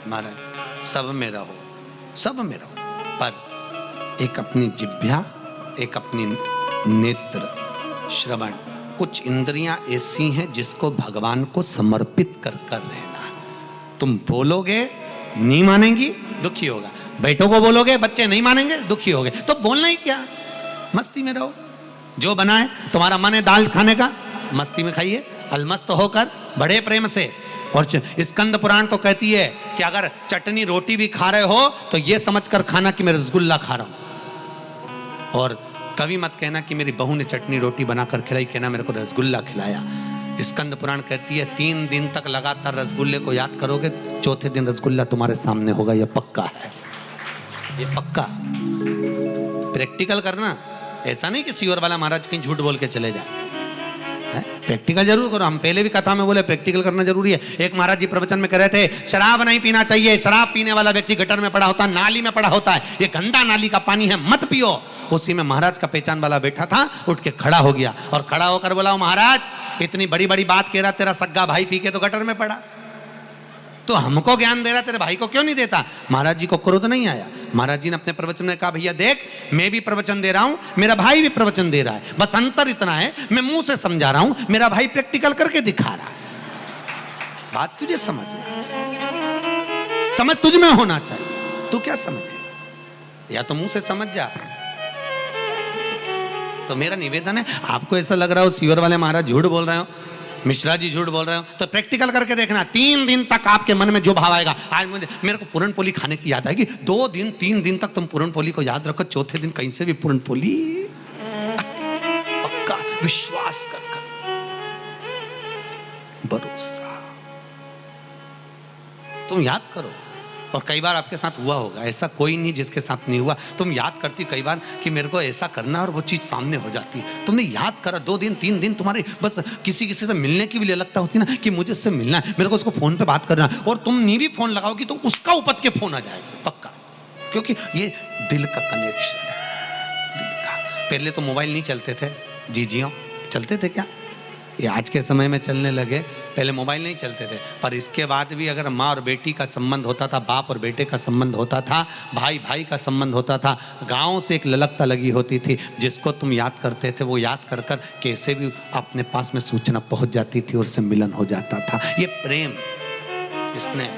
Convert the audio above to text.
महाराज सब में रहो, सब में रहो, पर एक अपनी जिह्वा, एक अपनी नेत्र श्रवण, कुछ इंद्रियां ऐसी हैं जिसको भगवान को समर्पित कर कर रहना। तुम बोलोगे नहीं मानेंगी, दुखी होगा। बेटों को बोलोगे बच्चे नहीं मानेंगे, दुखी होगे। तो बोलना ही क्या, मस्ती में रहो। जो बना है तुम्हारा मन है दाल खाने का, मस्ती में खाइए, अलमस्त होकर बड़े प्रेम से। और स्कंद पुराण तो कहती है कि अगर चटनी रोटी भी खा रहे हो तो ये समझकर खाना कि मैं रसगुल्ला खा रहा हूं। और कभी मत कहना कि मेरी बहू ने चटनी रोटी बनाकर खिलाई, कहना मेरे को रसगुल्ला खिलाया। स्कंद पुराण कहती है 3 दिन तक लगातार रसगुल्ले को याद करोगे, चौथे दिन रसगुल्ला तुम्हारे सामने होगा, यह पक्का है, ये पक्का। प्रैक्टिकल करना, ऐसा नहीं कि सीवर वाला महाराज कहीं झूठ बोल के चले जाए, प्रैक्टिकल जरूर करो। हम पहले भी कथा में बोले प्रैक्टिकल करना जरूरी है। एक महाराज जी प्रवचन में कह रहे थे शराब नहीं पीना चाहिए, शराब पीने वाला व्यक्ति गटर में पड़ा होता है, नाली में पड़ा होता है, ये गंदा नाली का पानी है, मत पियो। उसी में महाराज का पहचान वाला बैठा था, उठ के खड़ा हो गया और खड़ा होकर बोला, महाराज इतनी बड़ी बड़ी बात कह रहा, तेरा सग्गा भाई पी के तो गटर में पड़ा, तो हमको ज्ञान दे रहा, तेरे भाई को क्यों नहीं देता? महाराज जी को क्रोध नहीं आया। महाराज जी ने अपने प्रवचन में कहा, भैया देख मैं भी प्रवचन दे रहा हूं, मेरा भाई भी प्रवचन दे रहा है, बस अंतर इतना है मैं मुंह से समझा रहा हूं, मेरा भाई प्रैक्टिकल करके दिखा रहा है। बात तुझे समझना, समझ तुझ में होना चाहिए, तू क्या समझे, या तो मुंह से समझ जा। तो मेरा निवेदन है, आपको ऐसा लग रहा हो सीवर वाले महाराज झूठ बोल रहे हो, मिश्रा जी झूठ बोल रहे हो, तो प्रैक्टिकल करके देखना। 3 दिन तक आपके मन में जो भाव आएगा, आज मेरे को पूरण पोली खाने की याद आएगी, 2 दिन 3 दिन तक तुम पूरण पोली को याद रखो, चौथे दिन कहीं से भी पूरण पोली पक्का विश्वास कर भरोसा तुम याद करो। और कई बार आपके साथ हुआ होगा, ऐसा कोई नहीं जिसके साथ नहीं हुआ। तुम याद करती कई बार कि मेरे को ऐसा करना, और वो चीज सामने हो जाती है। तुमने याद करा, 2 दिन 3 दिन तुम्हारे बस किसी किसी से मिलने की भी लगता होती ना कि मुझे इससे मिलना है, मेरे को उसको फोन पे बात करना है, और तुम नहीं भी फोन लगाओगी तो उसका उपत के फोन आ जाएगा पक्का, क्योंकि ये दिल का कनेक्शन है, दिल का। पहले तो मोबाइल नहीं चलते थे, जी चलते थे क्या, ये आज के समय में चलने लगे, पहले मोबाइल नहीं चलते थे। पर इसके बाद भी अगर माँ और बेटी का संबंध होता था, बाप और बेटे का संबंध होता था, भाई भाई का संबंध होता था, गांव से एक ललकता लगी होती थी, जिसको तुम याद करते थे वो याद कर कर कैसे भी अपने पास में सूचना पहुंच जाती थी और उससे मिलन हो जाता था। ये प्रेम इसने